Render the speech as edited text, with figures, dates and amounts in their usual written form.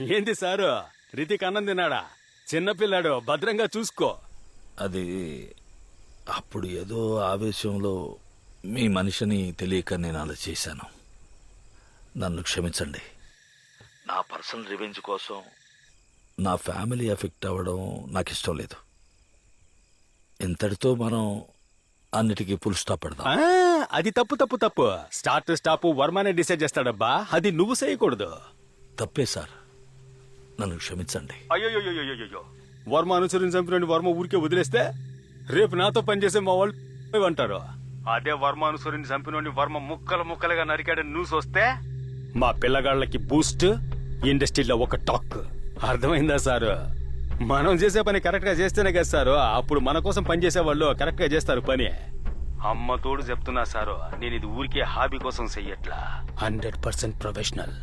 ఏంది సారు రితిక్ అన్నం తిన్నాడా? చిన్నపిల్లాడు, భద్రంగా చూసుకో. అది అప్పుడు ఏదో ఆవేశంలో మీ మనిషిని తెలియక నేను అలా చేశాను. నన్ను క్షమించండి. నా పర్సనల్ రివెంజ్ కోసం నా ఫ్యామిలీ ఎఫెక్ట్ అవ్వడం నాకు ఇష్టం లేదు. ఇంతటితో మనం అన్నిటికీ ఫుల్ స్టాప్ పెడదాం. అది తప్పు తప్పు తప్పు. స్టార్ట్ స్టాప్ వర్మనే డిసైడ్ చేస్తాడబ్బా, అది నువ్వు చేయకూడదు. తప్పే సార్, నన్ను క్షమించండి. అయ్యో, వర్మ అనుసరించి చంపిన వర్మ ఊరికే వదిలేస్తే రేపు నాతో పనిచేసే మా వాళ్ళు అంటారు. అదే వర్మ అనుసరించి చంపినోని వర్మ ముక్కలు ముక్కలుగా నరికాడని న్యూస్ వస్తే మా పిల్లగాళ్ళకి బూస్ట్, ఇండస్ట్రీలో ఒక టాక్. అర్థమైందా సారు? మనం చేసే పని కరెక్ట్ గా చేస్తేనే కదా సారు అప్పుడు మన కోసం పనిచేసే వాళ్ళు కరెక్ట్ గా చేస్తారు పని. అమ్మ తోడు చెప్తున్నా సారు, నేను ఇది ఊరికే హాబీ కోసం చెయ్యట్లా. 100% ప్రొఫెషనల్.